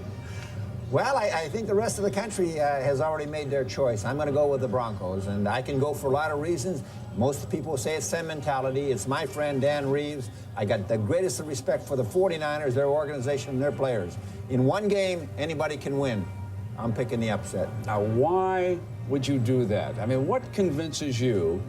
[SPEAKER 22] Well, I think the rest of the country has already made their choice. I'm going to go with the Broncos, and I can go for a lot of reasons. Most people say it's sentimentality. It's my friend Dan Reeves. I got the greatest of respect for the 49ers, their organization, and their players. In one game, anybody can win. I'm picking the upset.
[SPEAKER 1] Now, why would you do that? I mean, what convinces you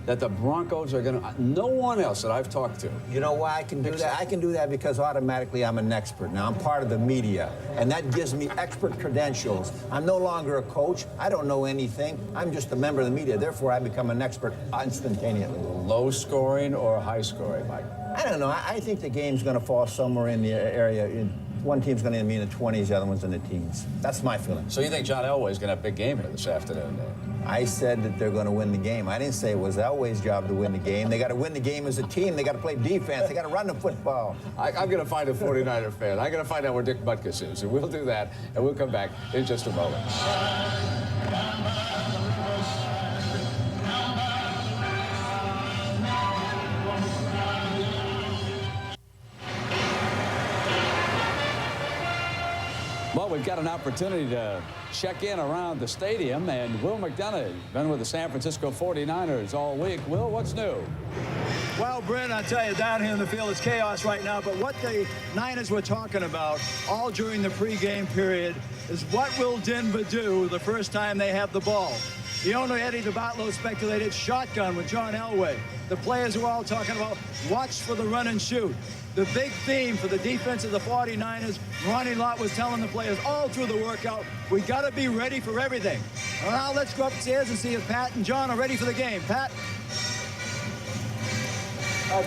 [SPEAKER 1] that the Broncos are going to... No one else that I've talked to.
[SPEAKER 22] You know why I can do that? I can do that because automatically I'm an expert. Now, I'm part of the media, and that gives me expert credentials. I'm no longer a coach. I don't know anything. I'm just a member of the media. Therefore, I become an expert instantaneously.
[SPEAKER 1] Low scoring or high scoring, Mike?
[SPEAKER 22] I don't know. I think the game's going to fall somewhere in the area. One team's going to be in the 20s, the other one's in the teens. That's my feeling.
[SPEAKER 1] So you think John Elway's going to have a big game here this afternoon?
[SPEAKER 22] I said that they're going to win the game. I didn't say it was Elway's job to win the game. They got to win the game as a team. They got to play defense. They got to run the football.
[SPEAKER 1] I'm going to find a 49er fan. I'm going to find out where Dick Butkus is, and we'll do that, and we'll come back in just a moment. Well, we've got an opportunity to check in around the stadium, and Will McDonough has been with the San Francisco 49ers all week. Will, what's new?
[SPEAKER 4] Well, Brent, I tell you, down here in the field, it's chaos right now, but what the Niners were talking about all during the pregame period is what will Denver do the first time they have the ball. The owner, Eddie DeBatlo, speculated shotgun with John Elway. The players were all talking about watch for the run and shoot. The big theme for the defense of the 49ers, Ronnie Lott was telling the players all through the workout, we got to be ready for everything. Well, now let's go upstairs and see if Pat and John are ready for the game. Pat?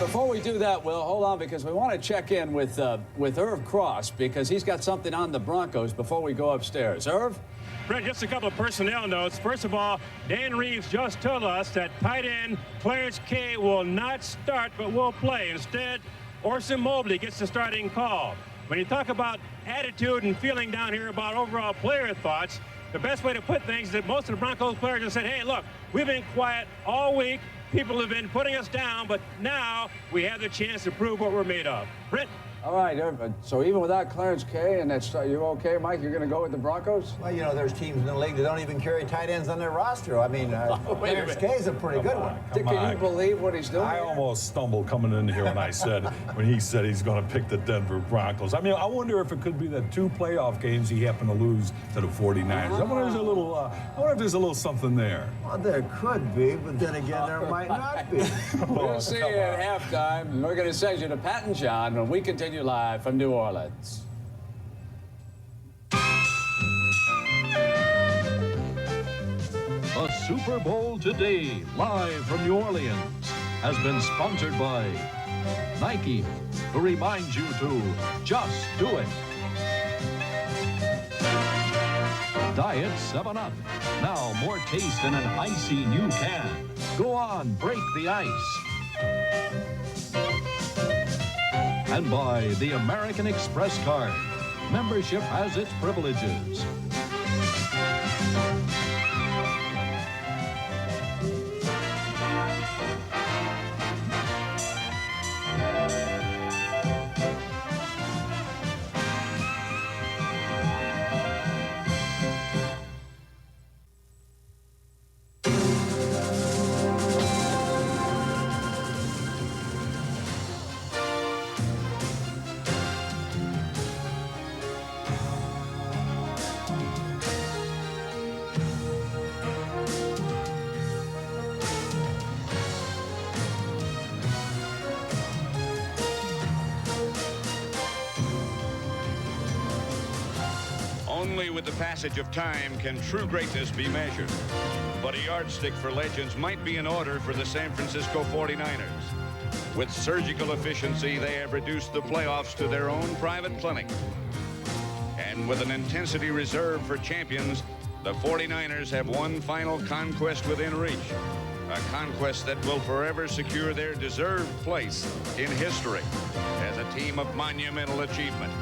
[SPEAKER 1] Before we do that, Will, hold on, because we want to check in with Irv Cross, because he's got something on the Broncos before we go upstairs. Irv?
[SPEAKER 2] Brent, just a couple of personnel notes. First of all, Dan Reeves just told us that tight end Clarence K will not start but will play. Instead, Orson Mobley gets the starting call. When you talk about attitude and feeling down here about overall player thoughts, the best way to put things is that most of the Broncos players have said, hey, look, we've been quiet all week. People have been putting us down, but now we have the chance to prove what we're made of. Brent?
[SPEAKER 1] All right, Irv, so even without Clarence K, and that's you're okay, Mike? You're going to go with the Broncos?
[SPEAKER 22] Well, you know, there's teams in the league that don't even carry tight ends on their roster. I mean, Clarence K is a pretty good one.
[SPEAKER 1] Dick, can you believe what he's doing?
[SPEAKER 5] I almost stumbled coming in here when he said he's going to pick the Denver Broncos. I mean, I wonder if it could be the 2 playoff games he happened to lose to the 49ers. I wonder if there's a little something there.
[SPEAKER 22] Well, there could be, but then again, there might not be.
[SPEAKER 1] We'll see you at halftime. We're going to send you to Pat and John when we continue live from New Orleans.
[SPEAKER 13] The Super Bowl today, live from New Orleans, has been sponsored by Nike, who reminds you to just do it. Diet 7-Up, now more taste in an icy new can. Go on, break the ice. And by the American Express card. Membership has its privileges.
[SPEAKER 16] Only with the passage of time can true greatness be measured. But a yardstick for legends might be in order for the San Francisco 49ers. With surgical efficiency, they have reduced the playoffs to their own private clinic. And with an intensity reserved for champions, the 49ers have one final conquest within reach. A conquest that will forever secure their deserved place in history as a team of monumental achievement.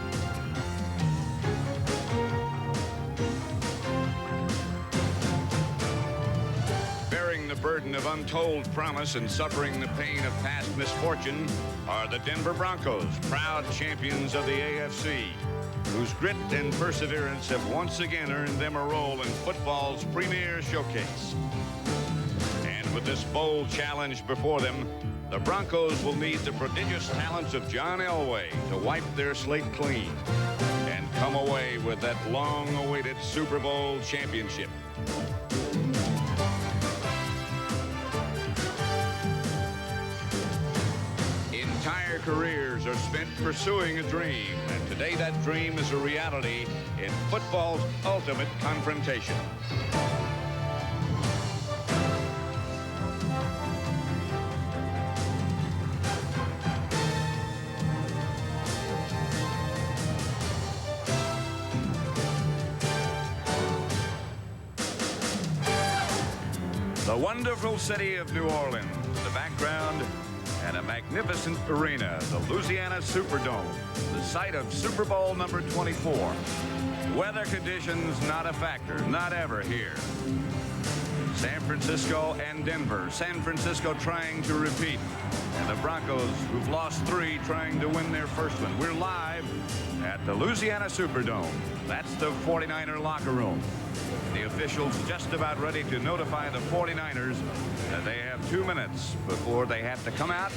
[SPEAKER 16] Bearing the burden of untold promise and suffering the pain of past misfortune are the Denver Broncos, proud champions of the AFC, whose grit and perseverance have once again earned them a role in football's premier showcase. And with this bold challenge before them, the Broncos will need the prodigious talents of John Elway to wipe their slate clean and come away with that long-awaited Super Bowl championship. Entire careers are spent pursuing a dream, and today that dream is a reality in football's ultimate confrontation. The wonderful city of New Orleans, the background, and a magnificent arena, the Louisiana Superdome, the site of Super Bowl number 24. Weather conditions not a factor, not ever here. San Francisco and Denver. San Francisco trying to repeat, and the Broncos, who've lost 3, trying to win their first one. We're live at the Louisiana Superdome. That's the 49er locker room. The officials just about ready to notify the 49ers that they have 2 minutes before they have to come out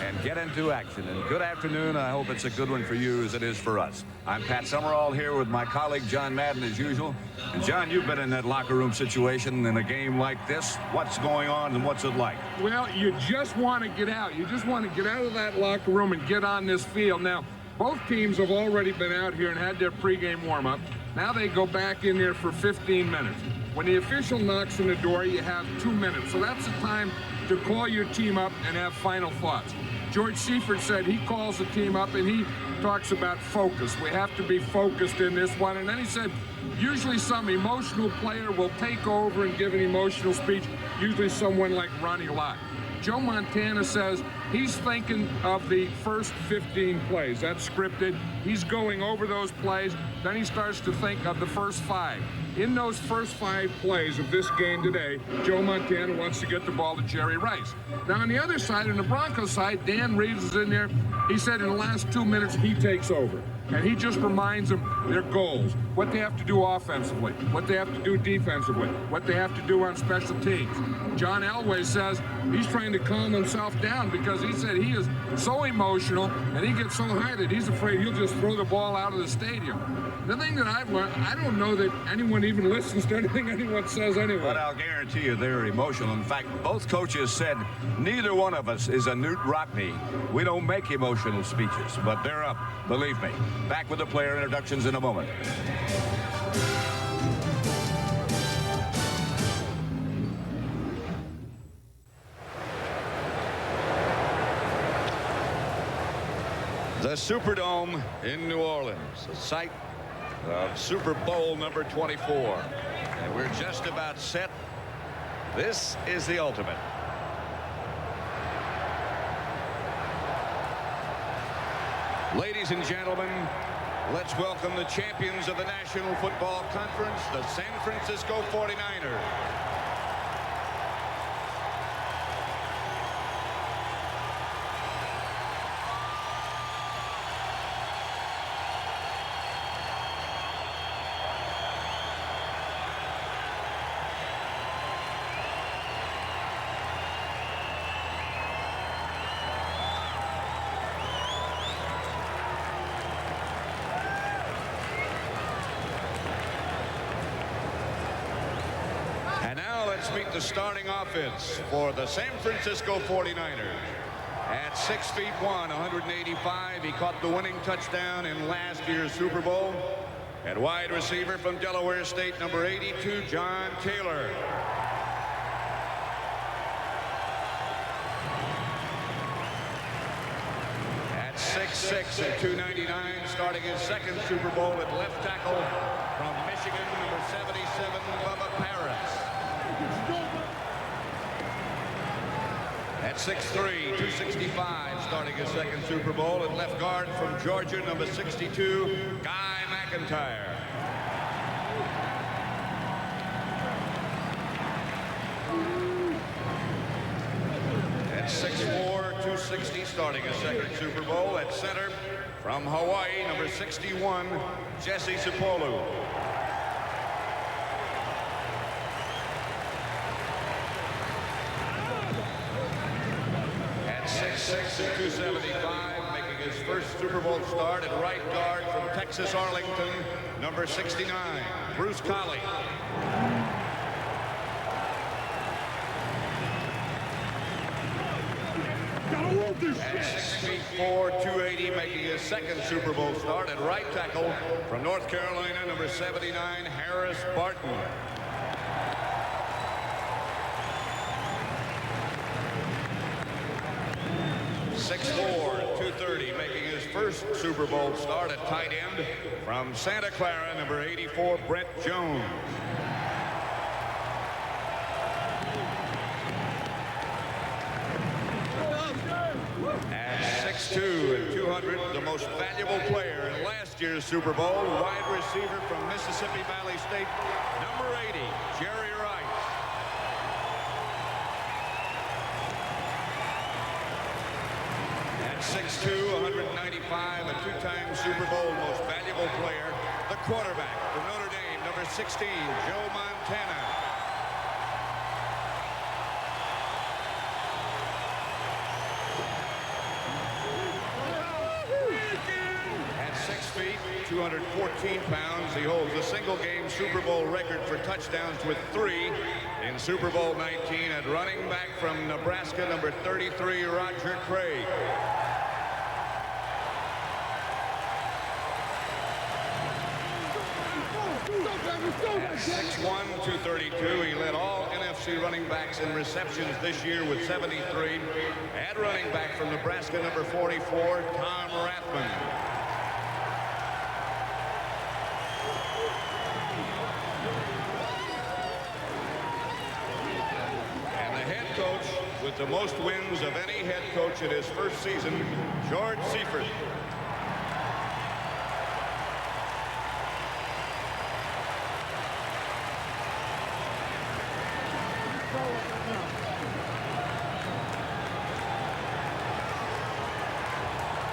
[SPEAKER 16] and get into action. And good afternoon. I hope it's a good one for you as it is for us. I'm Pat Summerall here with my colleague John Madden as usual. And John, you've been in that locker room situation in a game like this. What's going on and what's it like?
[SPEAKER 18] Well, you just want to get out. You just want to get out of that locker room and get on this field. Now, both teams have already been out here and had their pregame warm-up. Now they go back in there for 15 minutes. When the official knocks on the door, you have 2 minutes. So that's the time to call your team up and have final thoughts. George Seifert said he calls the team up and he talks about focus. We have to be focused in this one. And then he said, usually some emotional player will take over and give an emotional speech, usually someone like Ronnie Lott. Joe Montana says he's thinking of the first 15 plays. That's scripted. He's going over those plays. Then he starts to think of the first 5. In those first 5 plays of this game today, Joe Montana wants to get the ball to Jerry Rice. Now, on the other side, on the Broncos side, Dan Reeves is in there. He said in the last 2 minutes, he takes over. And he just reminds them their goals, what they have to do offensively, what they have to do defensively, what they have to do on special teams. John Elway says he's trying to calm himself down because he said he is so emotional and he gets so high that he's afraid he'll just throw the ball out of the stadium. The thing that I've learned, I don't know that anyone even listens to anything anyone says anyway.
[SPEAKER 16] But I'll guarantee you they're emotional. In fact, both coaches said neither one of us is a Newt Rockney. We don't make emotional speeches, but they're up, believe me. Back with the player introductions in a moment. The Superdome in New Orleans, the site of Super Bowl number 24. And we're just about set. This is the ultimate. Ladies and gentlemen, let's welcome the champions of the National Football Conference, the San Francisco 49ers. Let's meet the starting offense for the San Francisco 49ers. At 6'1", 185, he caught the winning touchdown in last year's Super Bowl. At wide receiver from Delaware State, number 82, John Taylor. At 6'6" and 299, starting his second Super Bowl at left tackle from Michigan, number 77, Bubba Paris. At 6'3", 265, starting his second Super Bowl at left guard from Georgia, number 62, Guy McIntyre. At 6'4", 260, starting his second Super Bowl at center from Hawaii, number 61, Jesse Sapolu. At 6'6" and 275, making his first Super Bowl start at right guard from Texas Arlington, number 69, Bruce Colley. At 6'4", 280, making his second Super Bowl start at right tackle from North Carolina, number 79, Harris Barton. At 6'4", 230, making his first Super Bowl start at tight end from Santa Clara, number 84, Brent Jones. At 6'2" and 200, the most valuable player in last year's Super Bowl, wide receiver from Mississippi Valley State, number 80, Jerry Rice. At 6'2", 195, a two-time Super Bowl most valuable player, the quarterback from Notre Dame, number 16, Joe Montana. At 6 feet, 214 pounds, he holds the single-game Super Bowl record for touchdowns with 3 in Super Bowl 19 at running back from Nebraska, number 33, Roger Craig. At 6'1", 232, he led all NFC running backs in receptions this year with 73. At running back from Nebraska, number 44, Tom Rathman. And the head coach with the most wins of any head coach in his first season, George Seifert.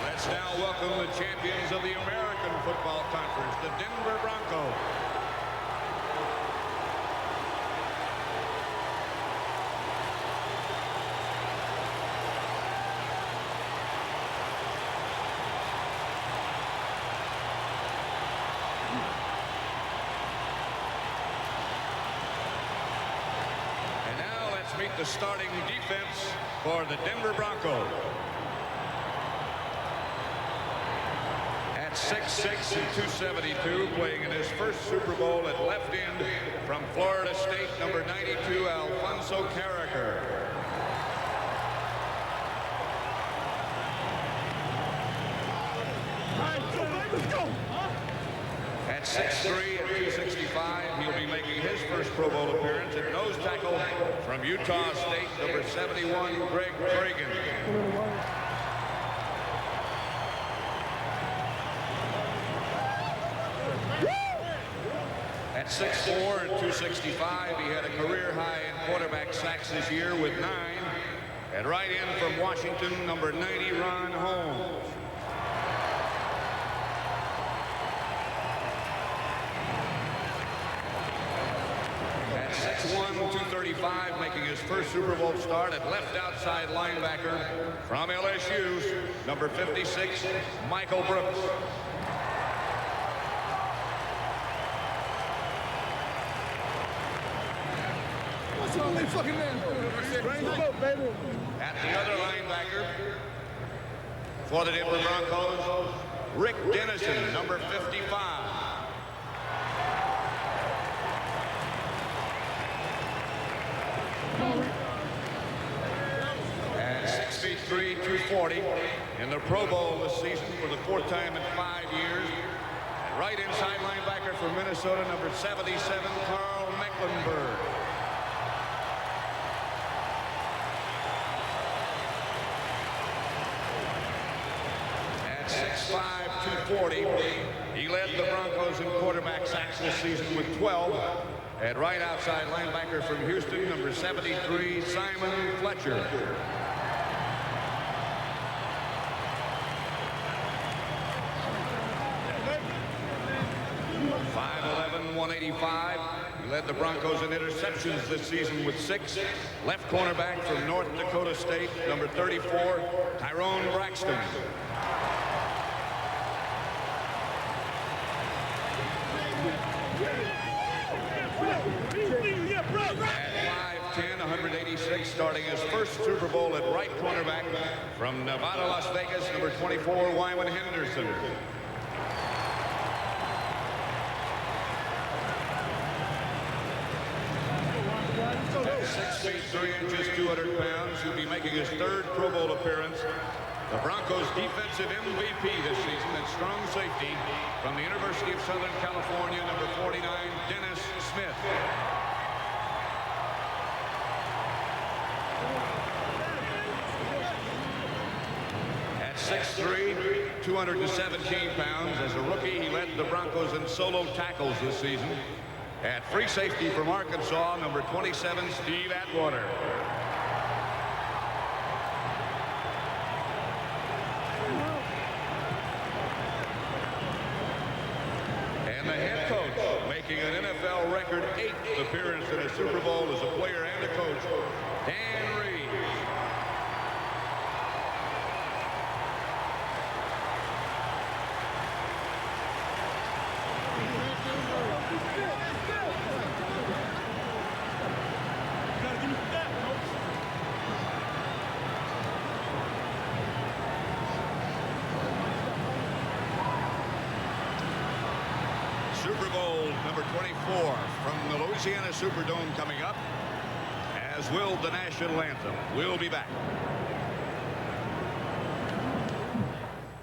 [SPEAKER 16] Let's now welcome the champions of the American Football Conference, the Denver Broncos. And now let's meet the starting defense for the Denver Broncos. At 6'6" and 272, playing in his first Super Bowl at left end from Florida State, number 92, Alfonso Carricker. At 6'3" and 265, he'll be making his first Pro Bowl appearance at nose tackle from Utah State, number 71, Greg Tragan. At 6'4" and 265, he had a career high in quarterback sacks this year with 9. At right end from Washington, number 90, Ron Holmes. At 6'1", 235, making his first Super Bowl start at left outside linebacker from LSU, number 56, Michael Brooks. At the other linebacker for the Denver Broncos, Rick Dennison, number 55. 240 in the Pro Bowl this season for the 4th time in 5 years. And right inside linebacker for Minnesota, number 77, Carl Mecklenburg. At 6'5", 240, he led the Broncos in quarterback sacks this season with 12. At right outside linebacker from Houston, number 73, Simon Fletcher. .5'11", 185. He led the Broncos in interceptions this season with 6. Left cornerback from North Dakota State, number 34, Tyrone Braxton. At 5'10", 186, starting his first Super Bowl at right cornerback from Nevada, Las Vegas, number 24, Wyman Henderson. At 6 feet 3 inches, 200 pounds, he'll be making his 3rd Pro Bowl appearance. The Broncos' defensive MVP this season and strong safety from the University of Southern California, number 49, Dennis Smith. At 6'3", 217 pounds, as a rookie, he led the Broncos in solo tackles this season. At free safety from Arkansas, number 27, Steve Atwater. And the head coach, making an NFL record 8th appearance in a Super Bowl as a player and a coach, Dan Reeves. Super Bowl number 24 from the Louisiana Superdome coming up, as will the National Anthem. We'll be back.